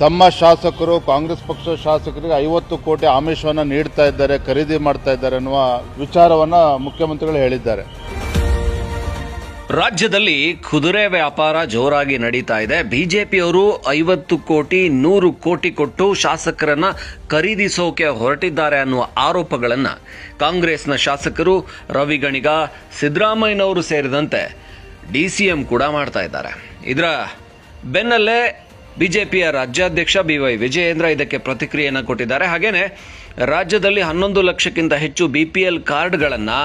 ತಮ್ಮ ಶಾಸಕರು ಕಾಂಗ್ರೆಸ್ ಪಕ್ಷದ ಶಾಸಕರಿಗೆ 50 ಕೋಟಿ ಆಮಿಷವನ್ನು ನೀಡ್ತಾ ಇದ್ದಾರೆ, ಖರೀದಿ ಮಾಡ್ತಾ ಇದ್ದಾರೆ ಅನ್ನುವ ವಿಚಾರವನ್ನು ಮುಖ್ಯಮಂತ್ರಿಗಳು ಹೇಳಿದ್ದಾರೆ. ರಾಜ್ಯದಲ್ಲಿ ಕುದುರೆ ವ್ಯಾಪಾರ ಜೋರಾಗಿ ನಡೀತಾ ಇದೆ. ಬಿಜೆಪಿಯವರು 50 ಕೋಟಿ 100 ಕೋಟಿ ಕೊಟ್ಟು ಶಾಸಕರನ್ನ ಖರೀದಿಸೋಕೆ ಹೊರಟಿದ್ದಾರೆ ಅನ್ನುವ ಆರೋಪಗಳನ್ನ ಕಾಂಗ್ರೆಸ್ನ ಶಾಸಕರು ರವಿ ಗಣಿಗ, ಸಿದ್ದರಾಮಯ್ಯನವರು ಸೇರಿದಂತೆ ಡಿಸಿಎಂ ಕೂಡ ಮಾಡ್ತಾ ಇದ್ದಾರೆ. ಇದರ ಬೆನ್ನಲ್ಲೇ ಬಿಜೆಪಿಯ ರಾಜ್ಯಾಧ್ಯಕ್ಷ BY ವಿಜಯೇಂದ್ರ ಇದಕ್ಕೆ ಪ್ರತಿಕ್ರಿಯೆಯನ್ನು ಕೊಟ್ಟಿದ್ದಾರೆ. ಹಾಗೇನೆ ರಾಜ್ಯದಲ್ಲಿ 11 ಲಕ್ಷಕ್ಕಿಂತ ಹೆಚ್ಚು BPL ಕಾರ್ಡ್ಗಳನ್ನು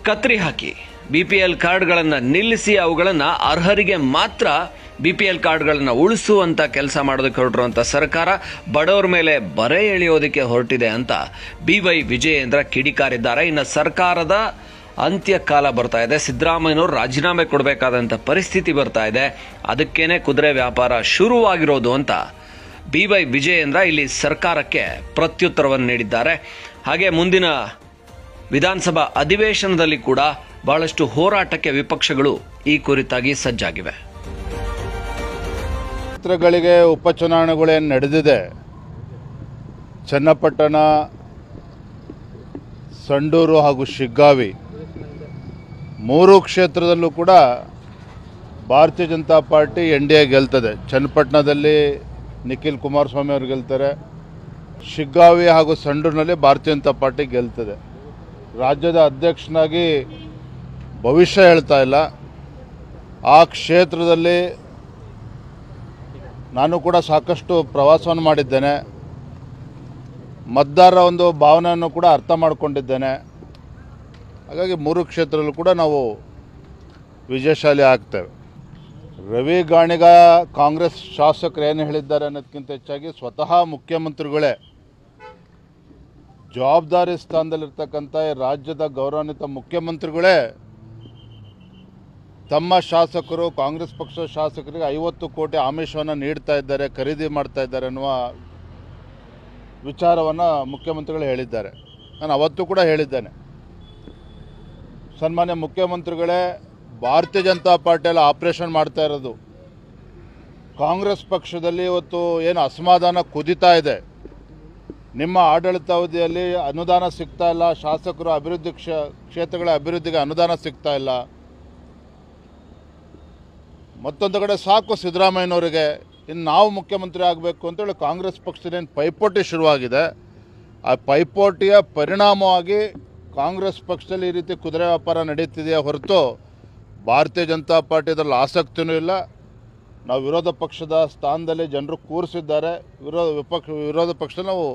ಕತ್ತರಿ ಹಾಕಿ BPL ಕಾರ್ಡ್ಗಳನ್ನು ನಿಲ್ಲಿಸಿ ಅವುಗಳನ್ನು ಅರ್ಹರಿಗೆ ಮಾತ್ರ BPL ಕಾರ್ಡ್ಗಳನ್ನು ಉಳಿಸುವಂತ ಕೆಲಸ ಮಾಡೋದಕ್ಕೆ ಹೊರಟಿರುವಂತ ಸರ್ಕಾರ ಬಡವರ ಮೇಲೆ ಬರೆ ಎಳೆಯೋದಕ್ಕೆ ಹೊರಟಿದೆ ಅಂತ BY ವಿಜಯೇಂದ್ರ ಕಿಡಿಕಾರಿದ್ದಾರೆ. ಇನ್ನು ಸರ್ಕಾರದ ಅಂತ್ಯಕಾಲ ಬರ್ತಾ ಇದೆ, ಸಿದ್ದರಾಮಯ್ಯನವರು ರಾಜೀನಾಮೆ ಕೊಡಬೇಕಾದಂಥ ಪರಿಸ್ಥಿತಿ ಬರ್ತಾ ಇದೆ, ಅದಕ್ಕೇನೆ ಕುದುರೆ ವ್ಯಾಪಾರ ಶುರುವಾಗಿರೋದು ಅಂತ BY ವಿಜಯೇಂದ್ರ ಇಲ್ಲಿ ಸರ್ಕಾರಕ್ಕೆ ಪ್ರತ್ಯುತ್ತರವನ್ನು ನೀಡಿದ್ದಾರೆ. ಹಾಗೆ ಮುಂದಿನ ವಿಧಾನಸಭಾ ಅಧಿವೇಶನದಲ್ಲಿ ಕೂಡ ಬಹಳಷ್ಟು ಹೋರಾಟಕ್ಕೆ ವಿಪಕ್ಷಗಳು ಈ ಕುರಿತಾಗಿ ಸಜ್ಜಾಗಿವೆ. ಕ್ಷೇತ್ರಗಳಿಗೆ ಉಪಚುನಾವಣೆಗಳೇನು ನಡೆದಿದೆ, ಚನ್ನಪಟ್ಟಣ, ಸಂಡೂರು ಹಾಗೂ ಶಿಗ್ಗಾವಿ 3 ಕ್ಷೇತ್ರದಲ್ಲೂ ಕೂಡ ಭಾರತೀಯ ಜನತಾ ಪಾರ್ಟಿ NDA ಗೆಲ್ತದೆ. ಚನ್ನಪಟ್ಟಣದಲ್ಲಿ ನಿಖಿಲ್ ಕುಮಾರಸ್ವಾಮಿ ಅವರು ಗೆಲ್ತಾರೆ, ಶಿಗ್ಗಾವಿ ಹಾಗೂ ಸಂಡೂರಿನಲ್ಲಿ ಭಾರತೀಯ ಜನತಾ ಪಾರ್ಟಿ ಗೆಲ್ತದೆ. ರಾಜ್ಯದ ಅಧ್ಯಕ್ಷನಾಗಿ ಭವಿಷ್ಯ ಹೇಳ್ತಾ ಇಲ್ಲ. ಆ ಕ್ಷೇತ್ರದಲ್ಲಿ ನಾನು ಕೂಡ ಸಾಕಷ್ಟು ಪ್ರವಾಸವನ್ನು ಮಾಡಿದ್ದೇನೆ, ಮತದಾರರ ಒಂದು ಭಾವನೆಯನ್ನು ಕೂಡ ಅರ್ಥ ಮಾಡಿಕೊಂಡಿದ್ದೇನೆ. ಹಾಗಾಗಿ 3 ಕ್ಷೇತ್ರದಲ್ಲೂ ಕೂಡ ನಾವು ವಿಜಯಶಾಲಿ ಆಗ್ತೇವೆ. ರವಿ ಗಾಣಿಗ ಕಾಂಗ್ರೆಸ್ ಶಾಸಕರು ಏನು ಹೇಳಿದ್ದಾರೆ ಅನ್ನೋದಕ್ಕಿಂತ ಹೆಚ್ಚಾಗಿ ಸ್ವತಃ ಮುಖ್ಯಮಂತ್ರಿಗಳೇ, ಜವಾಬ್ದಾರಿ ಸ್ಥಾನದಲ್ಲಿರ್ತಕ್ಕಂಥ ರಾಜ್ಯದ ಗೌರವಾನ್ವಿತ ಮುಖ್ಯಮಂತ್ರಿಗಳೇ ತಮ್ಮ ಶಾಸಕರು ಕಾಂಗ್ರೆಸ್ ಪಕ್ಷದ ಶಾಸಕರಿಗೆ 50 ಕೋಟಿ ಆಮಿಷವನ್ನು ನೀಡ್ತಾ ಇದ್ದಾರೆ, ಖರೀದಿ ಮಾಡ್ತಾ ಇದ್ದಾರೆ ಅನ್ನುವ ವಿಚಾರವನ್ನು ಮುಖ್ಯಮಂತ್ರಿಗಳು ಹೇಳಿದ್ದಾರೆ. ನಾನು ಅವತ್ತು ಕೂಡ ಹೇಳಿದ್ದೇನೆ, ಸನ್ಮಾನ್ಯ ಮುಖ್ಯಮಂತ್ರಿಗಳೇ, ಭಾರತೀಯ ಜನತಾ ಪಾರ್ಟಿಯಲ್ಲಿ ಆಪರೇಷನ್ ಮಾಡ್ತಾ ಇರೋದು, ಕಾಂಗ್ರೆಸ್ ಪಕ್ಷದಲ್ಲಿ ಇವತ್ತು ಏನು ಅಸಮಾಧಾನ ಕುದೀತಾ ಇದೆ, ನಿಮ್ಮ ಆಡಳಿತಾವಧಿಯಲ್ಲಿ ಅನುದಾನ ಸಿಗ್ತಾ ಇಲ್ಲ, ಶಾಸಕರು ಅಭಿವೃದ್ಧಿ ಕ್ಷೇತ್ರಗಳ ಅಭಿವೃದ್ಧಿಗೆ ಅನುದಾನ ಸಿಗ್ತಾ ಇಲ್ಲ. ಮತ್ತೊಂದು ಕಡೆ ಸಾಕು ಸಿದ್ದರಾಮಯ್ಯನವರಿಗೆ, ಇನ್ನು ನಾವು ಮುಖ್ಯಮಂತ್ರಿ ಆಗಬೇಕು ಅಂತೇಳಿ ಕಾಂಗ್ರೆಸ್ ಪಕ್ಷದಲ್ಲಿ ಪೈಪೋಟಿ ಶುರುವಾಗಿದೆ. ಆ ಪೈಪೋಟಿಯ ಪರಿಣಾಮವಾಗಿ ಕಾಂಗ್ರೆಸ್ ಪಕ್ಷದಲ್ಲಿ ಈ ರೀತಿ ಕುದುರೆ ವ್ಯಾಪಾರ ನಡೀತಿದೆಯೇ ಹೊರತು ಭಾರತೀಯ ಜನತಾ ಪಾರ್ಟಿ ಇದರಲ್ಲಿ ಆಸಕ್ತಿಯೂ ಇಲ್ಲ. ನಾವು ವಿರೋಧ ಪಕ್ಷದ ಸ್ಥಾನದಲ್ಲಿ ಜನರು ಕೂರಿಸಿದ್ದಾರೆ, ವಿರೋಧ ಪಕ್ಷದಲ್ಲಿ ನಾವು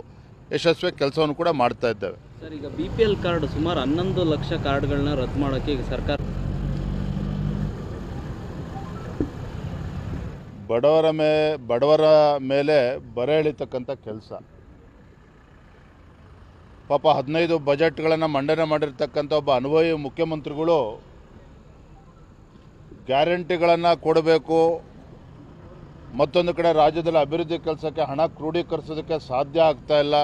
ಯಶಸ್ವಿ ಕೆಲಸವನ್ನು ಕೂಡ ಮಾಡ್ತಾ ಇದ್ದೇವೆ. ಸರ್, ಈಗ BPL ಕಾರ್ಡ್ ಸುಮಾರು 11 ಲಕ್ಷ ಕಾರ್ಡ್ಗಳನ್ನ ರದ್ದು ಮಾಡೋಕ್ಕೆ ಈಗ ಸರ್ಕಾರ ಬಡವರ ಮೇಲೆ ಬರೆ ಎಳಿತಕ್ಕಂಥ ಕೆಲಸ. ಪಾಪ 15 ಬಜೆಟ್ಗಳನ್ನು ಮಂಡನೆ ಮಾಡಿರ್ತಕ್ಕಂಥ ಒಬ್ಬ ಅನುಭವಿ ಮುಖ್ಯಮಂತ್ರಿಗಳು ಗ್ಯಾರಂಟಿಗಳನ್ನು ಕೊಡಬೇಕು, ಮತ್ತೊಂದು ಕಡೆ ರಾಜ್ಯದಲ್ಲಿ ಅಭಿವೃದ್ಧಿ ಕೆಲಸಕ್ಕೆ ಹಣ ಕ್ರೋಢೀಕರಿಸೋದಕ್ಕೆ ಸಾಧ್ಯ ಆಗ್ತಾ ಇಲ್ಲ,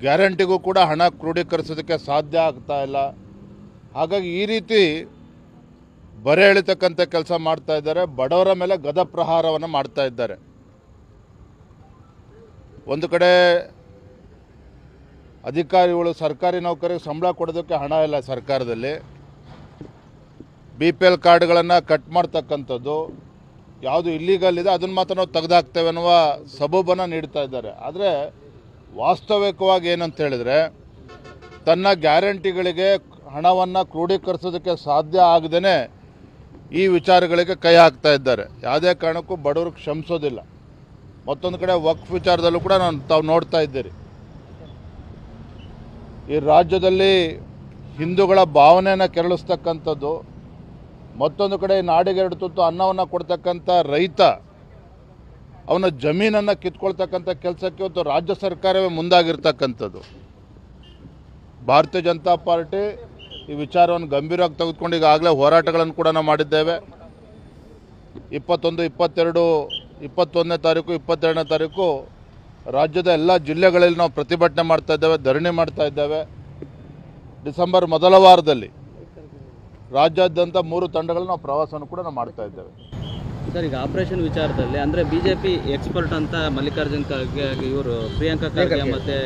ಗ್ಯಾರಂಟಿಗೂ ಕೂಡ ಹಣ ಕ್ರೋಢೀಕರಿಸೋದಕ್ಕೆ ಸಾಧ್ಯ ಆಗ್ತಾ ಇಲ್ಲ. ಹಾಗಾಗಿ ಈ ರೀತಿ ಬರೆ ಎಳಿತಕ್ಕಂಥ ಕೆಲಸ ಮಾಡ್ತಾ ಇದ್ದಾರೆ, ಬಡವರ ಮೇಲೆ ಗದ ಪ್ರಹಾರವನ್ನು ಮಾಡ್ತಾ ಇದ್ದಾರೆ. ಒಂದು ಕಡೆ ಅಧಿಕಾರಿಗಳು, ಸರ್ಕಾರಿ ನೌಕರಿಗೆ ಸಂಬಳ ಕೊಡೋದಕ್ಕೆ ಹಣ ಇಲ್ಲ ಸರ್ಕಾರದಲ್ಲಿ, BPL ಕಾರ್ಡ್ಗಳನ್ನು ಕಟ್ ಮಾಡ್ತಕ್ಕಂಥದ್ದು, ಯಾವುದು ಇಲ್ಲೀಗಲ್ ಇದೆ ಅದನ್ನು ಮಾತ್ರ ನಾವು ತೆಗೆದುಹಾಕ್ತೇವೆ ಅನ್ನುವ ಸಬೂಬನ್ನು ನೀಡ್ತಾ ಇದ್ದಾರೆ. ಆದರೆ ವಾಸ್ತವಿಕವಾಗಿ ಏನಂತ ಹೇಳಿದರೆ, ತನ್ನ ಗ್ಯಾರಂಟಿಗಳಿಗೆ ಹಣವನ್ನು ಕ್ರೋಢೀಕರಿಸೋದಕ್ಕೆ ಸಾಧ್ಯ ಆಗದೇ ಈ ವಿಚಾರಗಳಿಗೆ ಕೈ ಹಾಕ್ತಾ ಇದ್ದಾರೆ. ಯಾವುದೇ ಕಾರಣಕ್ಕೂ ಬಡವರಿಗೆ ಕ್ಷಮಿಸೋದಿಲ್ಲ. ಮತ್ತೊಂದು ಕಡೆ ವಕ್ಫ್ ವಿಚಾರದಲ್ಲೂ ಕೂಡ ತಾವು ನೋಡ್ತಾ ಇದ್ದೀರಿ, ಈ ರಾಜ್ಯದಲ್ಲಿ ಹಿಂದೂಗಳ ಭಾವನೆಯನ್ನು ಕೆರಳಿಸ್ತಕ್ಕಂಥದ್ದು, ಮತ್ತೊಂದು ಕಡೆ ನಾಡಿಗೆ 2 ತುತ್ತು ಅನ್ನವನ್ನು ಕೊಡ್ತಕ್ಕಂಥ ರೈತ ಅವನ ಜಮೀನನ್ನು ಕಿತ್ಕೊಳ್ತಕ್ಕಂಥ ಕೆಲಸಕ್ಕೆ ಇವತ್ತು ರಾಜ್ಯ ಸರ್ಕಾರವೇ ಮುಂದಾಗಿರ್ತಕ್ಕಂಥದ್ದು. ಭಾರತೀಯ ಜನತಾ ಪಾರ್ಟಿ ಈ ವಿಚಾರವನ್ನು ಗಂಭೀರವಾಗಿ ತೆಗೆದುಕೊಂಡು ಈಗಾಗಲೇ ಹೋರಾಟಗಳನ್ನು ಕೂಡ ನಾವು ಮಾಡಿದ್ದೇವೆ. 21, 22, 21ನೇ ತಾರೀಕು, 22ನೇ ತಾರೀಕು ರಾಜ್ಯದ ಎಲ್ಲ ಜಿಲ್ಲೆಗಳಲ್ಲಿ ನಾವು ಪ್ರತಿಭಟನೆ ಮಾಡ್ತಾ ಇದ್ದೇವೆ, ಧರಣಿ ಮಾಡ್ತಾ ಇದ್ದೇವೆ. ಡಿಸೆಂಬರ್ ಮೊದಲ ವಾರದಲ್ಲಿ ರಾಜ್ಯಾದ್ಯಂತ 3 ತಂಡಗಳನ್ನು ನಾವು ಪ್ರವಾಸವನ್ನು ಕೂಡ ನಾವು ಮಾಡ್ತಾ ಇದ್ದೇವೆ. ಸರ್, ಈಗ ಆಪರೇಷನ್ ವಿಚಾರದಲ್ಲಿ ಅಂದರೆ ಬಿಜೆಪಿ ಎಕ್ಸ್ಪರ್ಟ್ ಅಂತ ಮಲ್ಲಿಕಾರ್ಜುನ್ ಖರ್ಗೆ ಇವರು ಪ್ರಿಯಾಂಕಾ ಖರ್ಗೆ ಮತ್ತು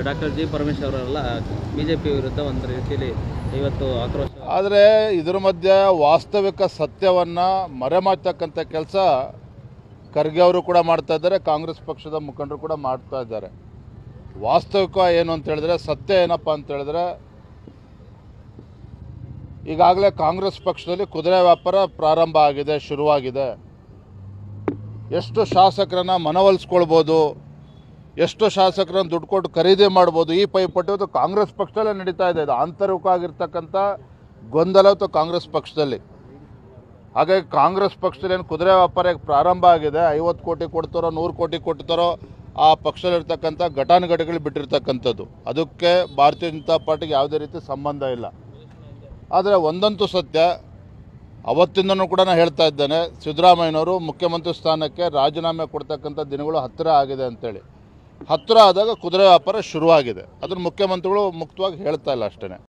ಡಾಕ್ಟರ್ ಜಿ ಪರಮೇಶ್ವರ್ ಅವರೆಲ್ಲ ಬಿಜೆಪಿ ವಿರುದ್ಧ ಒಂದು ರೀತಿಯಲ್ಲಿ ಇವತ್ತು ಆಕ್ರೋಶ. ಆದರೆ ಇದರ ಮಧ್ಯೆ ವಾಸ್ತವಿಕ ಸತ್ಯವನ್ನು ಮರೆಮಾಚತಕ್ಕಂಥ ಕೆಲಸ ಖರ್ಗೆ ಅವರು ಕೂಡ ಮಾಡ್ತಾ ಇದ್ದಾರೆ, ಕಾಂಗ್ರೆಸ್ ಪಕ್ಷದ ಮುಖಂಡರು ಕೂಡ ಮಾಡ್ತಾ ಇದ್ದಾರೆ. ವಾಸ್ತವಿಕ ಏನು ಅಂತ ಹೇಳಿದ್ರೆ, ಸತ್ಯ ಏನಪ್ಪ ಅಂತ ಹೇಳಿದ್ರೆ, ಈಗಾಗಲೇ ಕಾಂಗ್ರೆಸ್ ಪಕ್ಷದಲ್ಲಿ ಕುದುರೆ ವ್ಯಾಪಾರ ಪ್ರಾರಂಭ ಆಗಿದೆ, ಶುರುವಾಗಿದೆ. ಎಷ್ಟು ಶಾಸಕರನ್ನ ಮನವೊಲಿಸ್ಕೊಳ್ಬೋದು, ಎಷ್ಟು ಶಾಸಕರನ್ನು ದುಡ್ಡು ಕೊಟ್ಟು ಖರೀದಿ ಮಾಡ್ಬೋದು, ಈ ಪೈಪೋಟಿ ಇವತ್ತು ಕಾಂಗ್ರೆಸ್ ಪಕ್ಷದಲ್ಲೇ ನಡೀತಾ ಇದೆ. ಇದು ಆಂತರಿಕವಾಗಿರ್ತಕ್ಕಂಥ ಗೊಂದಲ ಇವತ್ತು ಕಾಂಗ್ರೆಸ್ ಪಕ್ಷದಲ್ಲಿ. ಹಾಗಾಗಿ ಕಾಂಗ್ರೆಸ್ ಪಕ್ಷದಲ್ಲಿ ಏನು ಕುದುರೆ ವ್ಯಾಪಾರ ಪ್ರಾರಂಭ ಆಗಿದೆ, 50 ಕೋಟಿ ಕೊಡ್ತಾರೋ 100 ಕೋಟಿ ಕೊಡ್ತಾರೋ ಆ ಪಕ್ಷದಲ್ಲಿರ್ತಕ್ಕಂಥ ಘಟಾನುಘಟಿಗಳು ಬಿಟ್ಟಿರ್ತಕ್ಕಂಥದ್ದು. ಅದಕ್ಕೆ ಭಾರತೀಯ ಜನತಾ ಪಾರ್ಟಿಗೆ ಯಾವುದೇ ರೀತಿ ಸಂಬಂಧ ಇಲ್ಲ. ಆದರೆ ಒಂದಂತೂ ಸತ್ಯ, ಅವತ್ತಿಂದನೂ ಕೂಡ ನಾನು ಹೇಳ್ತಾ ಇದ್ದೇನೆ, ಸಿದ್ದರಾಮಯ್ಯನವರು ಮುಖ್ಯಮಂತ್ರಿ ಸ್ಥಾನಕ್ಕೆ ರಾಜೀನಾಮೆ ಕೊಡ್ತಕ್ಕಂಥ ದಿನಗಳು ಹತ್ತಿರ ಆಗಿದೆ ಅಂತೇಳಿ. ಹತ್ತಿರ ಆದಾಗ ಕುದುರೆ ವ್ಯಾಪಾರ ಶುರುವಾಗಿದೆ. ಅದನ್ನು ಮುಖ್ಯಮಂತ್ರಿಗಳು ಮುಕ್ತವಾಗಿ ಹೇಳ್ತಾ ಇಲ್ಲ ಅಷ್ಟೇ.